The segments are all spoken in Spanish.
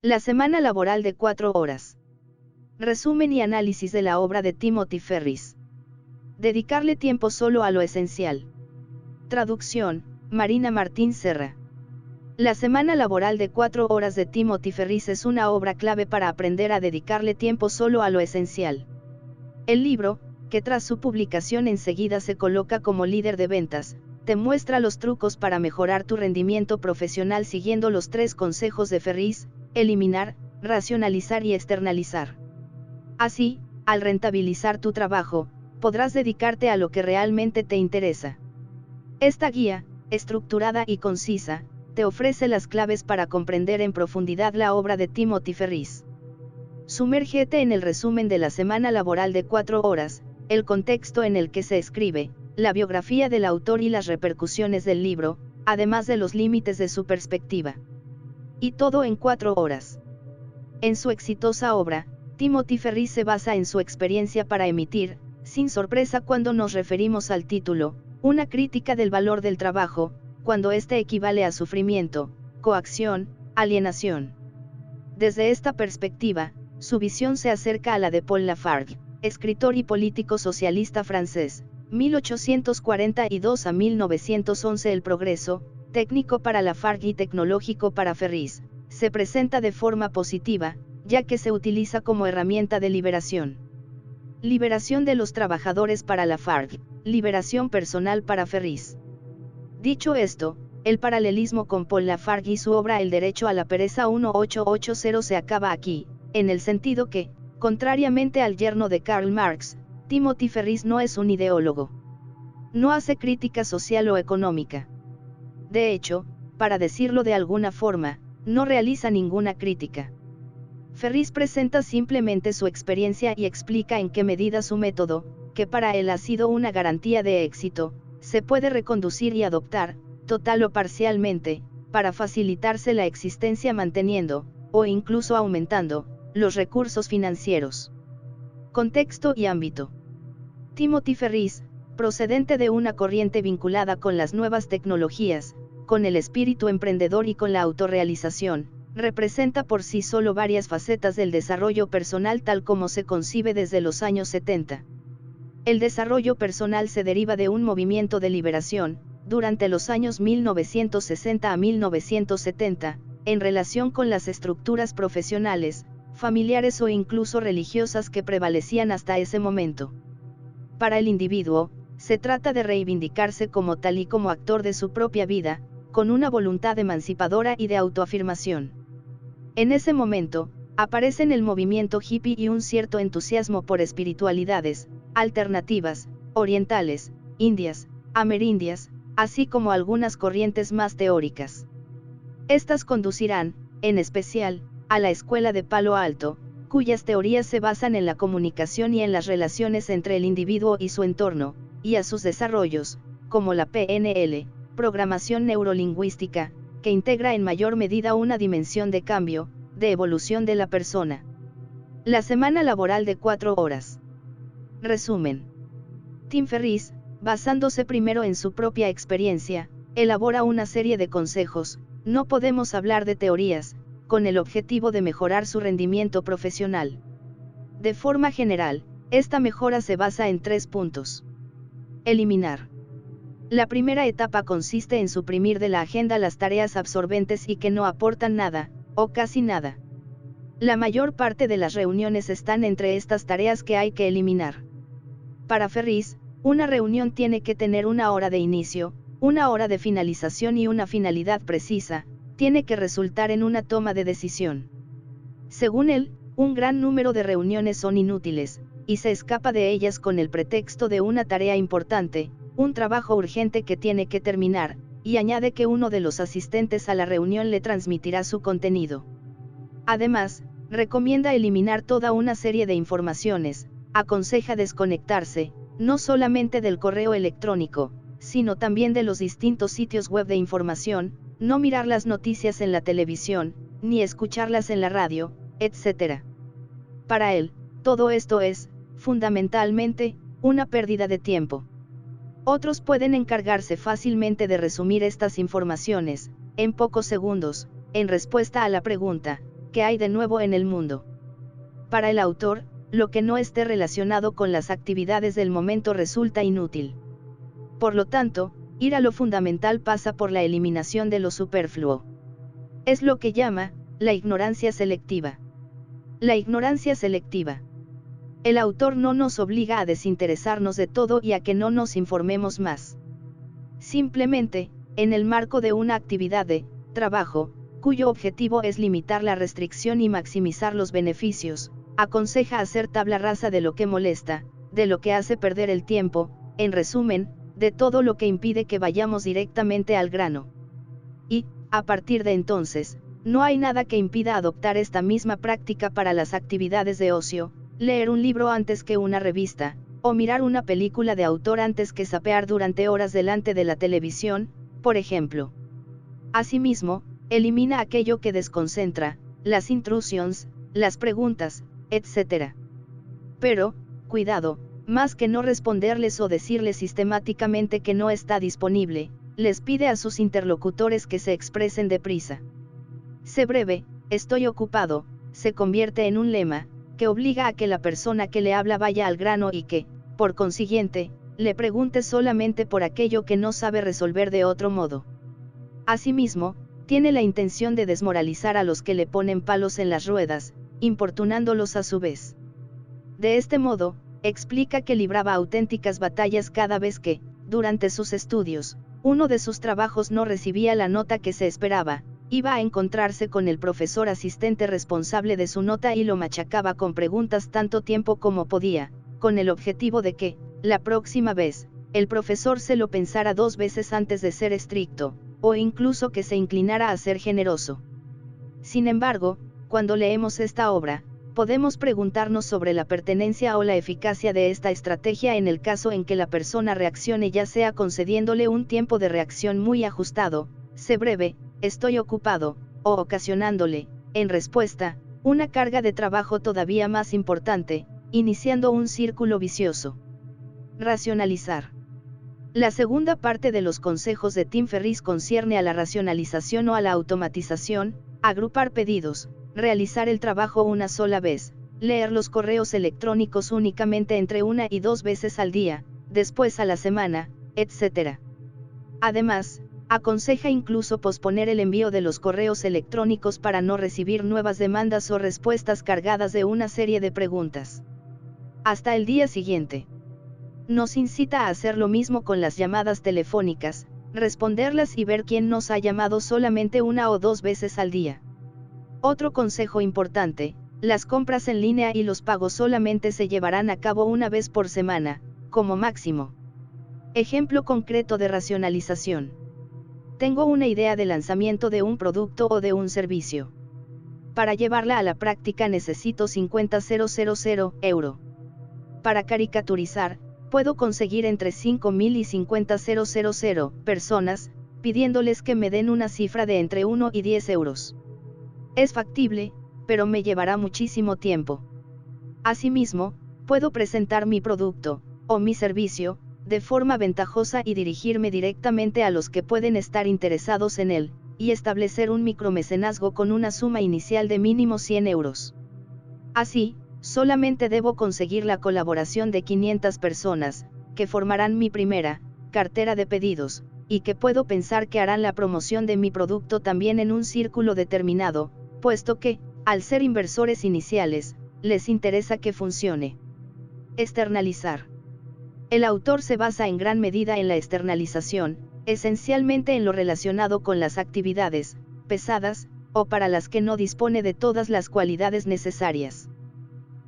La semana laboral de 4 horas. Resumen y análisis de la obra de Timothy Ferriss. Dedicarle tiempo solo a lo esencial. Traducción, Marina Martín Serra. La semana laboral de 4 horas de Timothy Ferriss es una obra clave para aprender a dedicarle tiempo solo a lo esencial. El libro, que tras su publicación enseguida se coloca como líder de ventas, te muestra los trucos para mejorar tu rendimiento profesional siguiendo los 3 consejos de Ferriss: eliminar, racionalizar y externalizar. Así, al rentabilizar tu trabajo, podrás dedicarte a lo que realmente te interesa. Esta guía, estructurada y concisa, te ofrece las claves para comprender en profundidad la obra de Timothy Ferriss. Sumérgete en el resumen de la semana laboral de 4 horas, el contexto en el que se escribe, la biografía del autor y las repercusiones del libro, además de los límites de su perspectiva. Y todo en 4 horas. En su exitosa obra, Timothy Ferriss se basa en su experiencia para emitir, sin sorpresa cuando nos referimos al título, una crítica del valor del trabajo, cuando éste equivale a sufrimiento, coacción, alienación. Desde esta perspectiva, su visión se acerca a la de Paul Lafargue, escritor y político socialista francés, 1842 a 1911. El progreso, técnico para Lafargue y tecnológico para Ferriss, se presenta de forma positiva, ya que se utiliza como herramienta de liberación. Liberación de los trabajadores para Lafargue, liberación personal para Ferriss. Dicho esto, el paralelismo con Paul Lafargue y su obra El derecho a la pereza 1880 se acaba aquí, en el sentido que, contrariamente al yerno de Karl Marx, Timothy Ferriss no es un ideólogo. No hace crítica social o económica. De hecho, para decirlo de alguna forma, no realiza ninguna crítica. Ferriss presenta simplemente su experiencia y explica en qué medida su método, que para él ha sido una garantía de éxito, se puede reconducir y adoptar, total o parcialmente, para facilitarse la existencia manteniendo, o incluso aumentando, los recursos financieros. Contexto y ámbito. Timothy Ferriss, procedente de una corriente vinculada con las nuevas tecnologías, con el espíritu emprendedor y con la autorrealización, representa por sí solo varias facetas del desarrollo personal tal como se concibe desde los años 70. El desarrollo personal se deriva de un movimiento de liberación, durante los años 1960 a 1970, en relación con las estructuras profesionales, familiares o incluso religiosas que prevalecían hasta ese momento. Para el individuo, se trata de reivindicarse como tal y como actor de su propia vida, con una voluntad emancipadora y de autoafirmación. En ese momento, aparecen el movimiento hippie y un cierto entusiasmo por espiritualidades, alternativas, orientales, indias, amerindias, así como algunas corrientes más teóricas. Estas conducirán, en especial, a la escuela de Palo Alto, cuyas teorías se basan en la comunicación y en las relaciones entre el individuo y su entorno, y a sus desarrollos, como la PNL, programación neurolingüística, que integra en mayor medida una dimensión de cambio, de evolución de la persona. La semana laboral de 4 horas. Resumen. Tim Ferriss, basándose primero en su propia experiencia, elabora una serie de consejos, no podemos hablar de teorías, con el objetivo de mejorar su rendimiento profesional. De forma general, esta mejora se basa en 3 puntos. Eliminar. La primera etapa consiste en suprimir de la agenda las tareas absorbentes y que no aportan nada, o casi nada. La mayor parte de las reuniones están entre estas tareas que hay que eliminar. Para Ferriss, una reunión tiene que tener una hora de inicio, una hora de finalización y una finalidad precisa, tiene que resultar en una toma de decisión. Según él, un gran número de reuniones son inútiles, y se escapa de ellas con el pretexto de una tarea importante, un trabajo urgente que tiene que terminar, y añade que uno de los asistentes a la reunión le transmitirá su contenido. Además, recomienda eliminar toda una serie de informaciones, aconseja desconectarse, no solamente del correo electrónico, sino también de los distintos sitios web de información, no mirar las noticias en la televisión, ni escucharlas en la radio, etc. Para él, todo esto es, fundamentalmente, una pérdida de tiempo. Otros pueden encargarse fácilmente de resumir estas informaciones, en pocos segundos, en respuesta a la pregunta, que hay de nuevo en el mundo. Para el autor, lo que no esté relacionado con las actividades del momento resulta inútil. Por lo tanto, ir a lo fundamental pasa por la eliminación de lo superfluo. Es lo que llama, la ignorancia selectiva. La ignorancia selectiva. El autor no nos obliga a desinteresarnos de todo y a que no nos informemos más. Simplemente, en el marco de una actividad de trabajo, cuyo objetivo es limitar la restricción y maximizar los beneficios, aconseja hacer tabla rasa de lo que molesta, de lo que hace perder el tiempo, en resumen, de todo lo que impide que vayamos directamente al grano. Y, a partir de entonces, no hay nada que impida adoptar esta misma práctica para las actividades de ocio, leer un libro antes que una revista, o mirar una película de autor antes que zapear durante horas delante de la televisión, por ejemplo. Asimismo, elimina aquello que desconcentra, las intrusiones, las preguntas, etc. Pero, cuidado, más que no responderles o decirles sistemáticamente que no está disponible, les pide a sus interlocutores que se expresen deprisa. Sé breve, estoy ocupado, se convierte en un lema, que obliga a que la persona que le habla vaya al grano y que, por consiguiente, le pregunte solamente por aquello que no sabe resolver de otro modo. Asimismo, tiene la intención de desmoralizar a los que le ponen palos en las ruedas, importunándolos a su vez. De este modo, explica que libraba auténticas batallas cada vez que, durante sus estudios, uno de sus trabajos no recibía la nota que se esperaba, iba a encontrarse con el profesor asistente responsable de su nota y lo machacaba con preguntas tanto tiempo como podía, con el objetivo de que, la próxima vez, el profesor se lo pensara 2 veces antes de ser estricto, o incluso que se inclinara a ser generoso. Sin embargo, cuando leemos esta obra, podemos preguntarnos sobre la pertenencia o la eficacia de esta estrategia en el caso en que la persona reaccione, ya sea concediéndole un tiempo de reacción muy ajustado, sé breve, estoy ocupado, o ocasionándole, en respuesta, una carga de trabajo todavía más importante, iniciando un círculo vicioso. Racionalizar. La segunda parte de los consejos de Tim Ferriss concierne a la racionalización o a la automatización, agrupar pedidos, realizar el trabajo una sola vez, leer los correos electrónicos únicamente entre 1 y 2 veces al día, después a la semana, etc. Además, aconseja incluso posponer el envío de los correos electrónicos para no recibir nuevas demandas o respuestas cargadas de una serie de preguntas. Hasta el día siguiente. Nos incita a hacer lo mismo con las llamadas telefónicas, responderlas y ver quién nos ha llamado solamente 1 o 2 veces al día. Otro consejo importante, las compras en línea y los pagos solamente se llevarán a cabo una vez por semana, como máximo. Ejemplo concreto de racionalización. Tengo una idea de lanzamiento de un producto o de un servicio. Para llevarla a la práctica necesito 50.000 €. Para caricaturizar, puedo conseguir entre 5.000 y 50.000 personas, pidiéndoles que me den una cifra de entre 1 y 10 euros. Es factible, pero me llevará muchísimo tiempo. Asimismo, puedo presentar mi producto, o mi servicio, de forma ventajosa y dirigirme directamente a los que pueden estar interesados en él, y establecer un micromecenazgo con una suma inicial de mínimo 100 euros. Así, solamente debo conseguir la colaboración de 500 personas, que formarán mi primera cartera de pedidos, y que puedo pensar que harán la promoción de mi producto también en un círculo determinado, puesto que, al ser inversores iniciales, les interesa que funcione. Externalizar. El autor se basa en gran medida en la externalización, esencialmente en lo relacionado con las actividades pesadas, o para las que no dispone de todas las cualidades necesarias.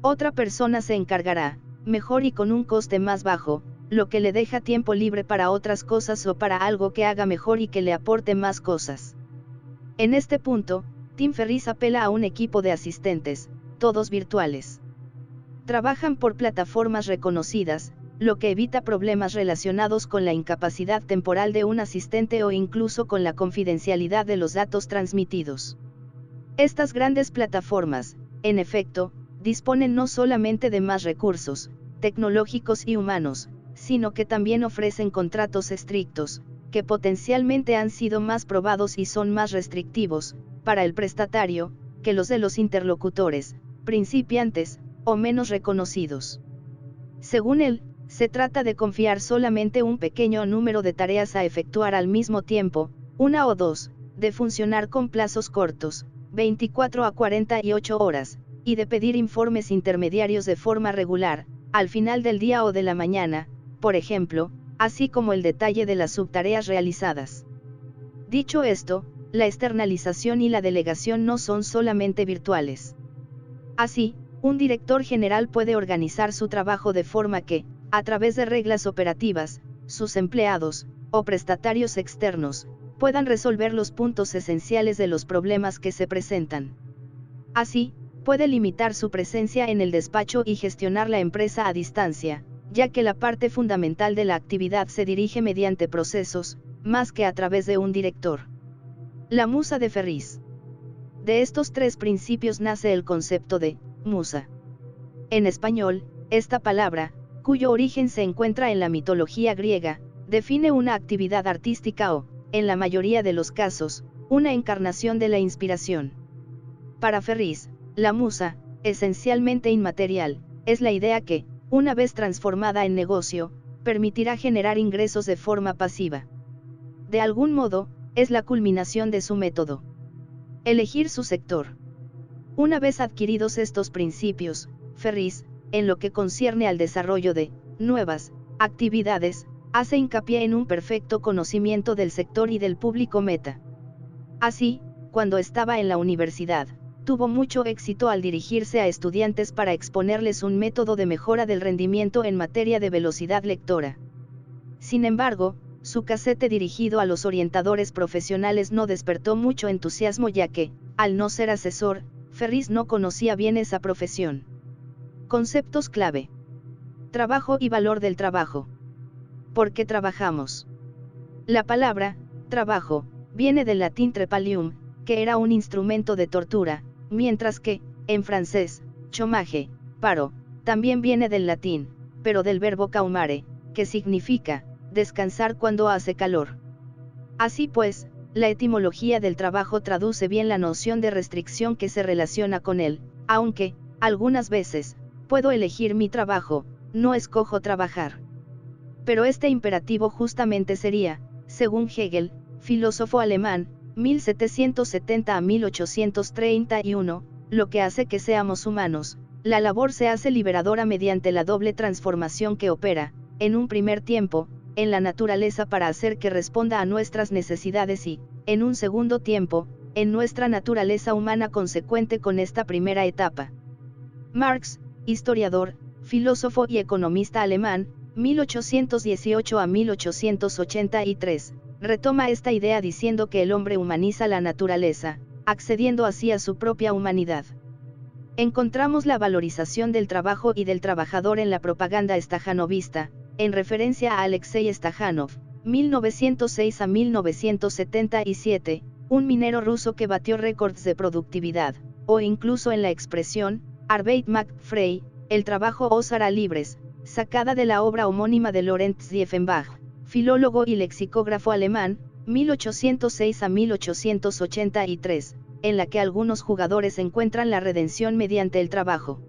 Otra persona se encargará, mejor y con un coste más bajo, lo que le deja tiempo libre para otras cosas o para algo que haga mejor y que le aporte más cosas. En este punto, Tim Ferriss apela a un equipo de asistentes, todos virtuales. Trabajan por plataformas reconocidas, lo que evita problemas relacionados con la incapacidad temporal de un asistente o incluso con la confidencialidad de los datos transmitidos. Estas grandes plataformas, en efecto, disponen no solamente de más recursos, tecnológicos y humanos, sino que también ofrecen contratos estrictos, que potencialmente han sido más probados y son más restrictivos, para el prestatario, que los de los interlocutores, principiantes, o menos reconocidos. Según él, se trata de confiar solamente un pequeño número de tareas a efectuar al mismo tiempo, una o dos, de funcionar con plazos cortos, 24 a 48 horas, y de pedir informes intermediarios de forma regular, al final del día o de la mañana, por ejemplo, así como el detalle de las subtareas realizadas. Dicho esto, la externalización y la delegación no son solamente virtuales. Así, un director general puede organizar su trabajo de forma que, a través de reglas operativas, sus empleados, o prestatarios externos, puedan resolver los puntos esenciales de los problemas que se presentan. Así, puede limitar su presencia en el despacho y gestionar la empresa a distancia, ya que la parte fundamental de la actividad se dirige mediante procesos, más que a través de un director. La musa de Ferris. De estos tres principios nace el concepto de musa. En español, esta palabra, cuyo origen se encuentra en la mitología griega, define una actividad artística o, en la mayoría de los casos, una encarnación de la inspiración. Para Ferris, la musa, esencialmente inmaterial, es la idea que, una vez transformada en negocio, permitirá generar ingresos de forma pasiva. De algún modo, es la culminación de su método. Elegir su sector. Una vez adquiridos estos principios, Ferris, en lo que concierne al desarrollo de nuevas actividades, hace hincapié en un perfecto conocimiento del sector y del público meta. Así, cuando estaba en la universidad, tuvo mucho éxito al dirigirse a estudiantes para exponerles un método de mejora del rendimiento en materia de velocidad lectora. Sin embargo, su casete dirigido a los orientadores profesionales no despertó mucho entusiasmo ya que, al no ser asesor, Ferris no conocía bien esa profesión. Conceptos clave. Trabajo y valor del trabajo. ¿Por qué trabajamos? La palabra, trabajo, viene del latín trepalium, que era un instrumento de tortura, mientras que, en francés, chômage, paro, también viene del latín, pero del verbo caumare, que significa, descansar cuando hace calor. Así pues, la etimología del trabajo traduce bien la noción de restricción que se relaciona con él, aunque, algunas veces, puedo elegir mi trabajo, no escojo trabajar. Pero este imperativo justamente sería, según Hegel, filósofo alemán, 1770 a 1831, lo que hace que seamos humanos. La labor se hace liberadora mediante la doble transformación que opera, en un primer tiempo, en la naturaleza para hacer que responda a nuestras necesidades y, en un segundo tiempo, en nuestra naturaleza humana consecuente con esta primera etapa. Marx, historiador, filósofo y economista alemán, 1818 a 1883, retoma esta idea diciendo que el hombre humaniza la naturaleza, accediendo así a su propia humanidad. Encontramos la valorización del trabajo y del trabajador en la propaganda stajanovista, en referencia a Alexei Stajanov, 1906 a 1977, un minero ruso que batió récords de productividad, o incluso en la expresión, Arbeit macht frei, el trabajo os hará libres, sacada de la obra homónima de Lorenz Diefenbach, filólogo y lexicógrafo alemán, 1806 a 1883, en la que algunos jugadores encuentran la redención mediante el trabajo.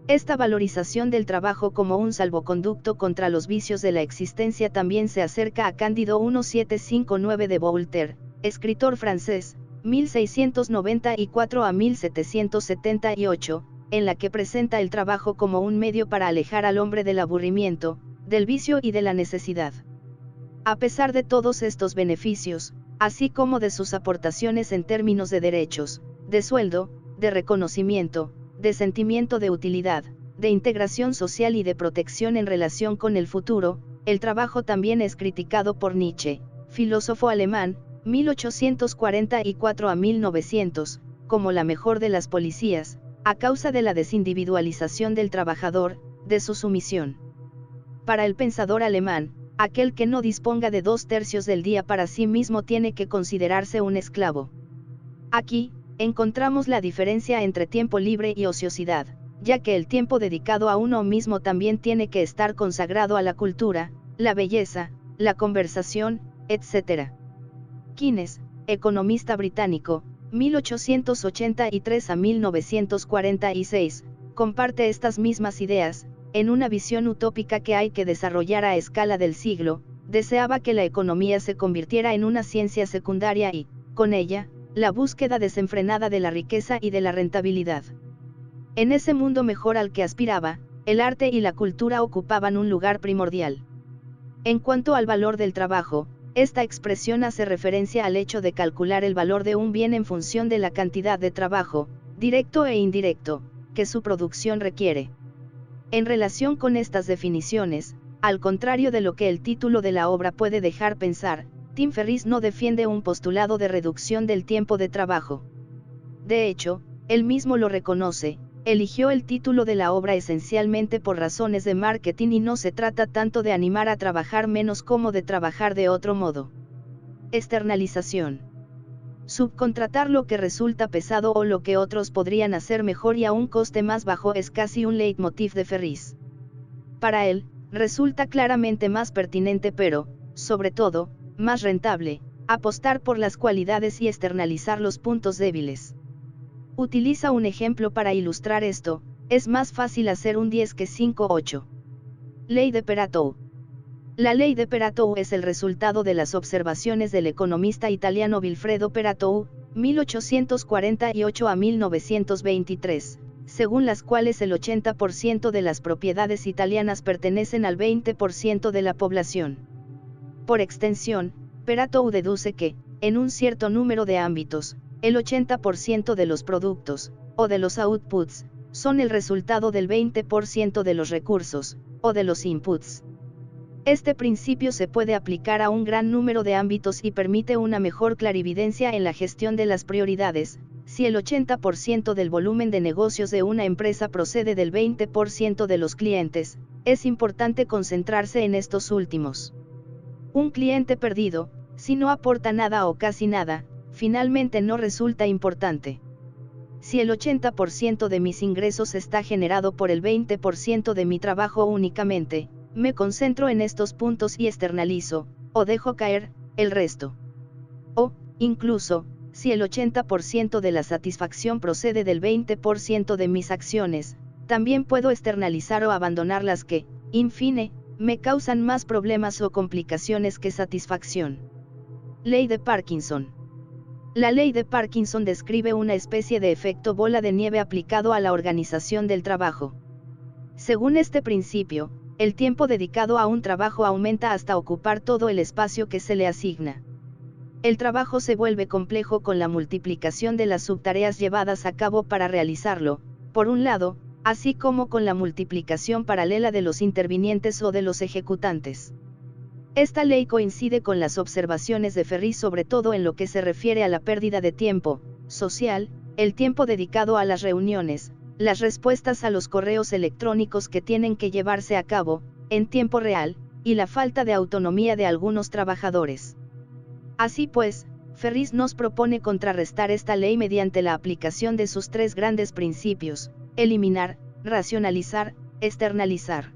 Esta valorización del trabajo como un salvoconducto contra los vicios de la existencia también se acerca a Cándido 1759 de Voltaire, escritor francés, 1694 a 1778, en la que presenta el trabajo como un medio para alejar al hombre del aburrimiento, del vicio y de la necesidad. A pesar de todos estos beneficios, así como de sus aportaciones en términos de derechos, de sueldo, de reconocimiento, de sentimiento de utilidad, de integración social y de protección en relación con el futuro, el trabajo también es criticado por Nietzsche, filósofo alemán, 1844 a 1900, como la mejor de las policías, a causa de la desindividualización del trabajador, de su sumisión. Para el pensador alemán, aquel que no disponga de 2/3 del día para sí mismo tiene que considerarse un esclavo. Aquí, encontramos la diferencia entre tiempo libre y ociosidad, ya que el tiempo dedicado a uno mismo también tiene que estar consagrado a la cultura, la belleza, la conversación, etc. Keynes, economista británico, 1883 a 1946, comparte estas mismas ideas. En una visión utópica que hay que desarrollar a escala del siglo, deseaba que la economía se convirtiera en una ciencia secundaria y, con ella, la búsqueda desenfrenada de la riqueza y de la rentabilidad. En ese mundo mejor al que aspiraba, el arte y la cultura ocupaban un lugar primordial. En cuanto al valor del trabajo, esta expresión hace referencia al hecho de calcular el valor de un bien en función de la cantidad de trabajo, directo e indirecto, que su producción requiere. En relación con estas definiciones, al contrario de lo que el título de la obra puede dejar pensar, Tim Ferriss no defiende un postulado de reducción del tiempo de trabajo. De hecho, él mismo lo reconoce, eligió el título de la obra esencialmente por razones de marketing y no se trata tanto de animar a trabajar menos como de trabajar de otro modo. Externalización. Subcontratar lo que resulta pesado o lo que otros podrían hacer mejor y a un coste más bajo es casi un leitmotiv de Ferriss. Para él, resulta claramente más pertinente pero, sobre todo, más rentable, apostar por las cualidades y externalizar los puntos débiles. Utiliza un ejemplo para ilustrar esto: es más fácil hacer un 10 que 5-8. Ley de Pareto. La ley de Pareto es el resultado de las observaciones del economista italiano Vilfredo Pareto, 1848 a 1923, según las cuales el 80% de las propiedades italianas pertenecen al 20% de la población. Por extensión, Pareto deduce que, en un cierto número de ámbitos, el 80% de los productos, o de los outputs, son el resultado del 20% de los recursos, o de los inputs. Este principio se puede aplicar a un gran número de ámbitos y permite una mejor clarividencia en la gestión de las prioridades. Si el 80% del volumen de negocios de una empresa procede del 20% de los clientes, es importante concentrarse en estos últimos. Un cliente perdido, si no aporta nada o casi nada, finalmente no resulta importante. Si el 80% de mis ingresos está generado por el 20% de mi trabajo únicamente, me concentro en estos puntos y externalizo, o dejo caer, el resto. O, incluso, si el 80% de la satisfacción procede del 20% de mis acciones, también puedo externalizar o abandonar las que, in fine, me causan más problemas o complicaciones que satisfacción. Ley de Parkinson. La ley de Parkinson describe una especie de efecto bola de nieve aplicado a la organización del trabajo. Según este principio, el tiempo dedicado a un trabajo aumenta hasta ocupar todo el espacio que se le asigna. El trabajo se vuelve complejo con la multiplicación de las subtareas llevadas a cabo para realizarlo, por un lado, así como con la multiplicación paralela de los intervinientes o de los ejecutantes. Esta ley coincide con las observaciones de Ferriss sobre todo en lo que se refiere a la pérdida de tiempo social, el tiempo dedicado a las reuniones, las respuestas a los correos electrónicos que tienen que llevarse a cabo, en tiempo real, y la falta de autonomía de algunos trabajadores. Así pues, Ferriss nos propone contrarrestar esta ley mediante la aplicación de sus tres grandes principios: eliminar, racionalizar, externalizar.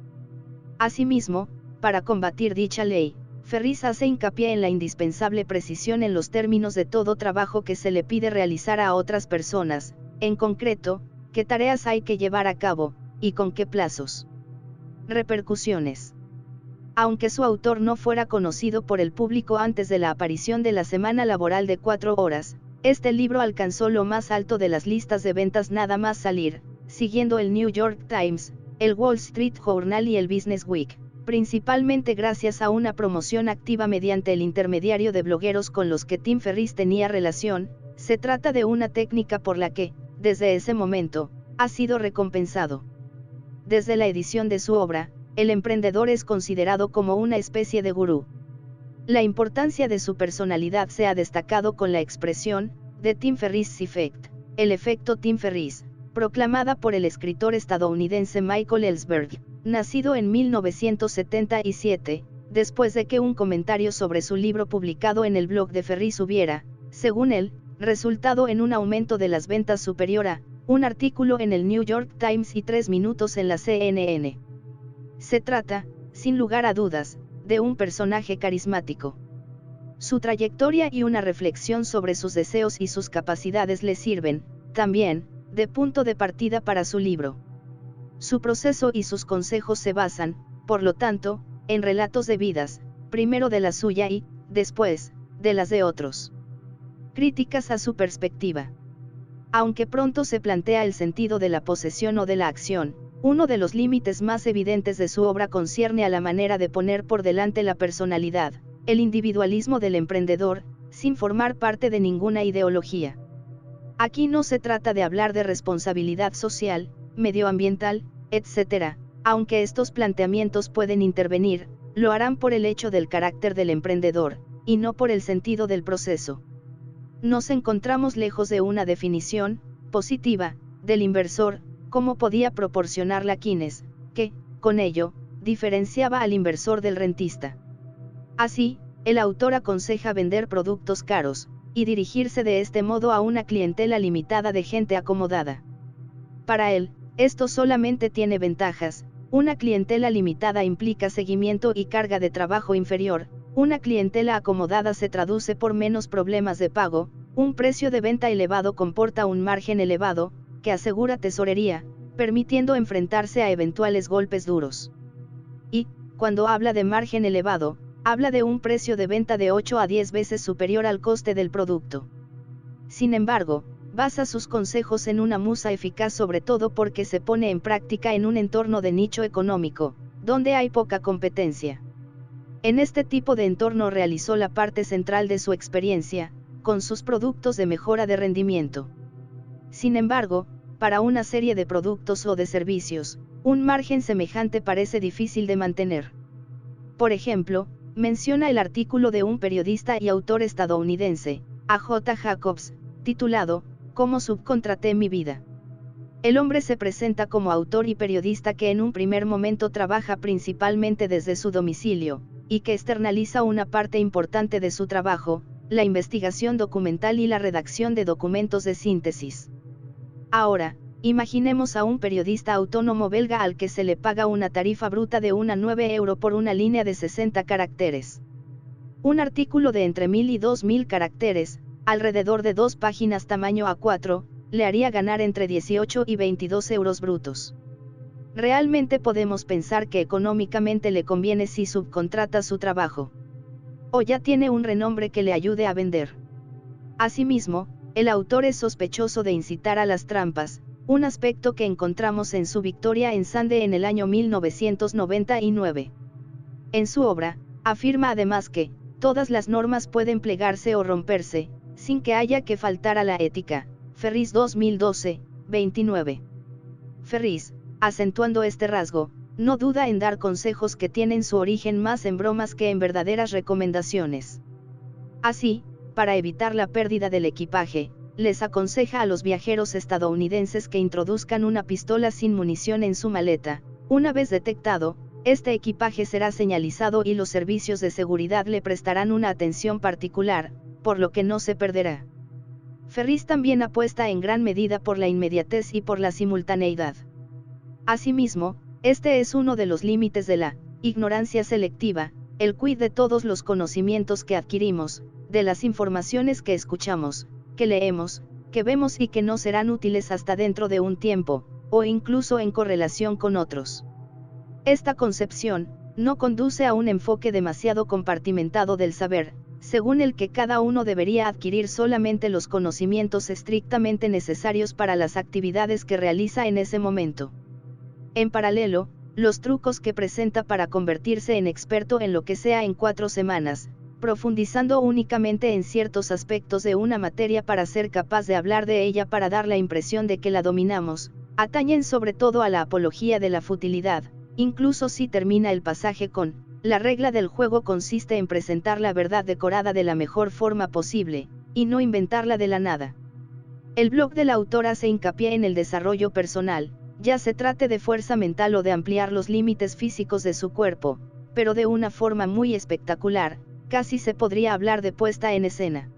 Asimismo, para combatir dicha ley, Ferriss hace hincapié en la indispensable precisión en los términos de todo trabajo que se le pide realizar a otras personas, en concreto, qué tareas hay que llevar a cabo, y con qué plazos. Repercusiones. Aunque su autor no fuera conocido por el público antes de la aparición de la semana laboral de 4 horas, este libro alcanzó lo más alto de las listas de ventas nada más salir, siguiendo el New York Times, el Wall Street Journal y el Business Week, principalmente gracias a una promoción activa mediante el intermediario de blogueros con los que Tim Ferriss tenía relación. Se trata de una técnica por la que, desde ese momento, ha sido recompensado. Desde la edición de su obra, el emprendedor es considerado como una especie de gurú. La importancia de su personalidad se ha destacado con la expresión, The Tim Ferriss Effect, el efecto Tim Ferriss, proclamada por el escritor estadounidense Michael Ellsberg, nacido en 1977, después de que un comentario sobre su libro publicado en el blog de Ferriss hubiera, según él, resultado en un aumento de las ventas superior a un artículo en el New York Times y 3 minutos en la CNN. Se trata, sin lugar a dudas, de un personaje carismático. Su trayectoria y una reflexión sobre sus deseos y sus capacidades le sirven, también, de punto de partida para su libro. Su proceso y sus consejos se basan, por lo tanto, en relatos de vidas, primero de la suya y, después, de las de otros. Críticas a su perspectiva. Aunque pronto se plantea el sentido de la posesión o de la acción, uno de los límites más evidentes de su obra concierne a la manera de poner por delante la personalidad, el individualismo del emprendedor, sin formar parte de ninguna ideología. Aquí no se trata de hablar de responsabilidad social, medioambiental, etc., aunque estos planteamientos pueden intervenir, lo harán por el hecho del carácter del emprendedor, y no por el sentido del proceso. Nos encontramos lejos de una definición, positiva, del inversor, como podía proporcionarla Keynes, que, con ello, diferenciaba al inversor del rentista. Así, el autor aconseja vender productos caros, y dirigirse de este modo a una clientela limitada de gente acomodada. Para él, esto solamente tiene ventajas. Una clientela limitada implica seguimiento y carga de trabajo inferior, una clientela acomodada se traduce por menos problemas de pago, un precio de venta elevado comporta un margen elevado, que asegura tesorería, permitiendo enfrentarse a eventuales golpes duros. Y, cuando habla de margen elevado, habla de un precio de venta de 8 a 10 veces superior al coste del producto. Sin embargo, basa sus consejos en una musa eficaz sobre todo porque se pone en práctica en un entorno de nicho económico, donde hay poca competencia. En este tipo de entorno realizó la parte central de su experiencia, con sus productos de mejora de rendimiento. Sin embargo, para una serie de productos o de servicios, un margen semejante parece difícil de mantener. Por ejemplo, menciona el artículo de un periodista y autor estadounidense, A.J. Jacobs, titulado, ¿Cómo subcontraté mi vida? El hombre se presenta como autor y periodista que en un primer momento trabaja principalmente desde su domicilio, y que externaliza una parte importante de su trabajo, la investigación documental y la redacción de documentos de síntesis. Ahora, imaginemos a un periodista autónomo belga al que se le paga una tarifa bruta de 9 € por una línea de 60 caracteres. Un artículo de entre 1000 y 2000 caracteres, alrededor de 2 páginas tamaño A4, le haría ganar entre 18 y 22 euros brutos. Realmente podemos pensar que económicamente le conviene si subcontrata su trabajo. O ya tiene un renombre que le ayude a vender. Asimismo, el autor es sospechoso de incitar a las trampas, un aspecto que encontramos en su Victoria en Sande en el año 1999. En su obra, afirma además que, todas las normas pueden plegarse o romperse, sin que haya que faltar a la ética. Ferris 2012, 29. Ferris, acentuando este rasgo, no duda en dar consejos que tienen su origen más en bromas que en verdaderas recomendaciones. Así, para evitar la pérdida del equipaje, les aconseja a los viajeros estadounidenses que introduzcan una pistola sin munición en su maleta. Una vez detectado, este equipaje será señalizado y los servicios de seguridad le prestarán una atención particular, por lo que no se perderá. Ferris también apuesta en gran medida por la inmediatez y por la simultaneidad. Asimismo, este es uno de los límites de la ignorancia selectiva, el quid de todos los conocimientos que adquirimos, de las informaciones que escuchamos, que leemos, que vemos y que no serán útiles hasta dentro de un tiempo, o incluso en correlación con otros. Esta concepción no conduce a un enfoque demasiado compartimentado del saber, según el que cada uno debería adquirir solamente los conocimientos estrictamente necesarios para las actividades que realiza en ese momento. En paralelo, los trucos que presenta para convertirse en experto en lo que sea en 4 semanas, profundizando únicamente en ciertos aspectos de una materia para ser capaz de hablar de ella para dar la impresión de que la dominamos, atañen sobre todo a la apología de la futilidad, incluso si termina el pasaje con, la regla del juego consiste en presentar la verdad decorada de la mejor forma posible, y no inventarla de la nada. El blog del autor hace hincapié en el desarrollo personal, ya se trate de fuerza mental o de ampliar los límites físicos de su cuerpo, pero de una forma muy espectacular, casi se podría hablar de puesta en escena.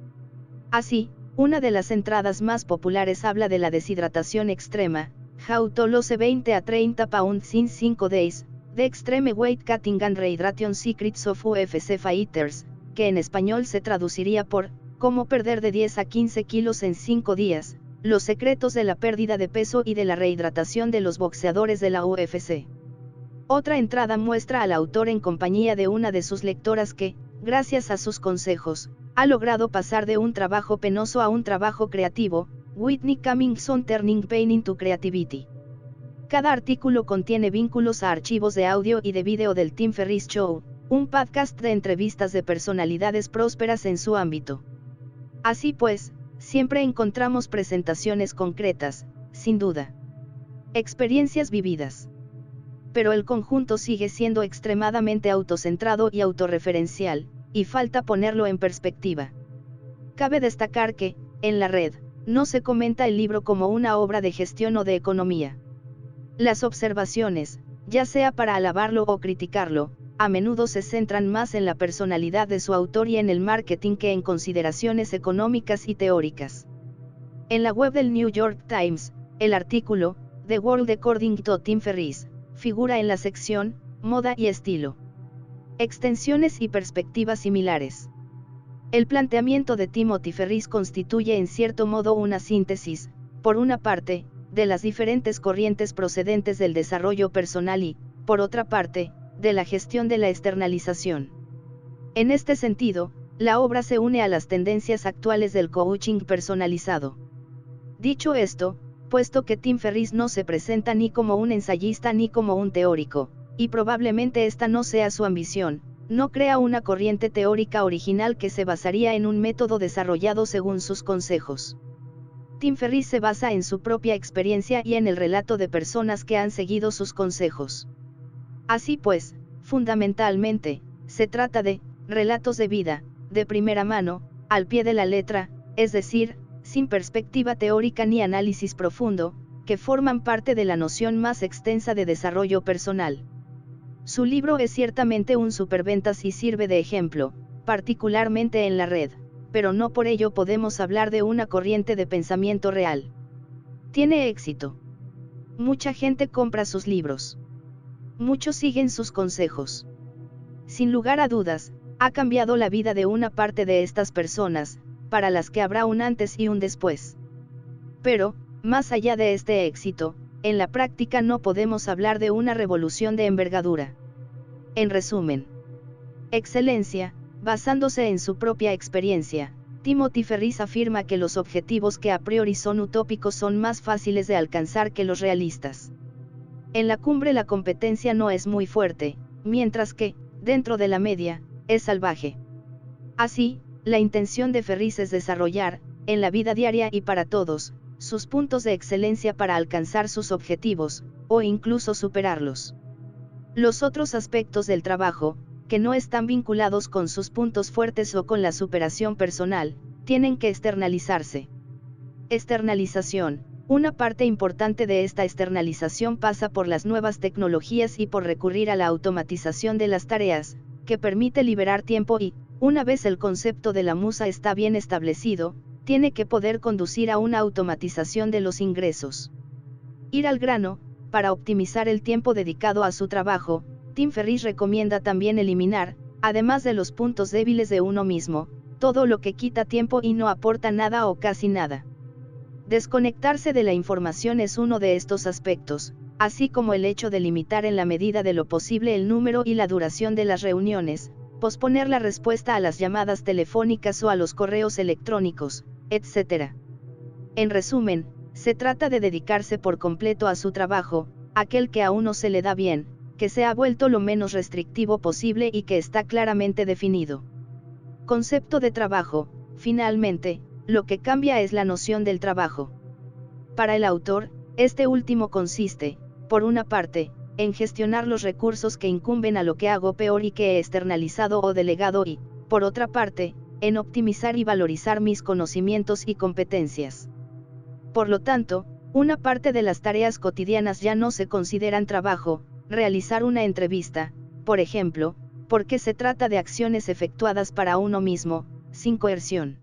Así, una de las entradas más populares habla de la deshidratación extrema, How to lose 20 a 30 pounds in 5 days, The Extreme Weight Cutting and Rehydration Secrets of UFC Fighters, que en español se traduciría por Cómo perder de 10 a 15 kilos en 5 días, los secretos de la pérdida de peso y de la rehidratación de los boxeadores de la UFC. Otra entrada muestra al autor en compañía de una de sus lectoras que, gracias a sus consejos, ha logrado pasar de un trabajo penoso a un trabajo creativo, Whitney Cummings on Turning Pain into Creativity. Cada artículo contiene vínculos a archivos de audio y de vídeo del Tim Ferriss Show, un podcast de entrevistas de personalidades prósperas en su ámbito. Así pues, siempre encontramos presentaciones concretas, sin duda. Experiencias vividas. Pero el conjunto sigue siendo extremadamente autocentrado y autorreferencial, y falta ponerlo en perspectiva. Cabe destacar que, en la red, no se comenta el libro como una obra de gestión o de economía. Las observaciones, ya sea para alabarlo o criticarlo, a menudo se centran más en la personalidad de su autor y en el marketing que en consideraciones económicas y teóricas. En la web del New York Times, el artículo, The World According to Tim Ferriss, figura en la sección, Moda y estilo. Extensiones y perspectivas similares. El planteamiento de Timothy Ferriss constituye en cierto modo una síntesis, por una parte, de las diferentes corrientes procedentes del desarrollo personal y, por otra parte, de la gestión de la externalización. En este sentido, la obra se une a las tendencias actuales del coaching personalizado. Dicho esto, puesto que Tim Ferriss no se presenta ni como un ensayista ni como un teórico, y probablemente esta no sea su ambición, no crea una corriente teórica original que se basaría en un método desarrollado según sus consejos. Tim Ferriss se basa en su propia experiencia y en el relato de personas que han seguido sus consejos. Así pues, fundamentalmente, se trata de relatos de vida, de primera mano, al pie de la letra, es decir, sin perspectiva teórica ni análisis profundo, que forman parte de la noción más extensa de desarrollo personal. Su libro es ciertamente un superventas y sirve de ejemplo, particularmente en la red, pero no por ello podemos hablar de una corriente de pensamiento real. Tiene éxito. Mucha gente compra sus libros. Muchos siguen sus consejos. Sin lugar a dudas, ha cambiado la vida de una parte de estas personas, para las que habrá un antes y un después. Pero, más allá de este éxito, en la práctica no podemos hablar de una revolución de envergadura. En resumen, excelencia, basándose en su propia experiencia, Timothy Ferriss afirma que los objetivos que a priori son utópicos son más fáciles de alcanzar que los realistas. En la cumbre la competencia no es muy fuerte, mientras que, dentro de la media, es salvaje. Así, la intención de Ferriss es desarrollar, en la vida diaria y para todos, sus puntos de excelencia para alcanzar sus objetivos, o incluso superarlos. Los otros aspectos del trabajo, que no están vinculados con sus puntos fuertes o con la superación personal, tienen que externalizarse. Externalización. Una parte importante de esta externalización pasa por las nuevas tecnologías y por recurrir a la automatización de las tareas, que permite liberar tiempo y, una vez el concepto de la musa está bien establecido, tiene que poder conducir a una automatización de los ingresos. Ir al grano, para optimizar el tiempo dedicado a su trabajo, Tim Ferriss recomienda también eliminar, además de los puntos débiles de uno mismo, todo lo que quita tiempo y no aporta nada o casi nada. Desconectarse de la información es uno de estos aspectos, así como el hecho de limitar en la medida de lo posible el número y la duración de las reuniones, posponer la respuesta a las llamadas telefónicas o a los correos electrónicos, etc. En resumen, se trata de dedicarse por completo a su trabajo, aquel que a uno se le da bien, que se ha vuelto lo menos restrictivo posible y que está claramente definido. Concepto de trabajo. Finalmente, lo que cambia es la noción del trabajo. Para el autor, este último consiste, por una parte, en gestionar los recursos que incumben a lo que hago peor y que he externalizado o delegado y, por otra parte, en optimizar y valorizar mis conocimientos y competencias. Por lo tanto, una parte de las tareas cotidianas ya no se consideran trabajo, realizar una entrevista, por ejemplo, porque se trata de acciones efectuadas para uno mismo, sin coerción.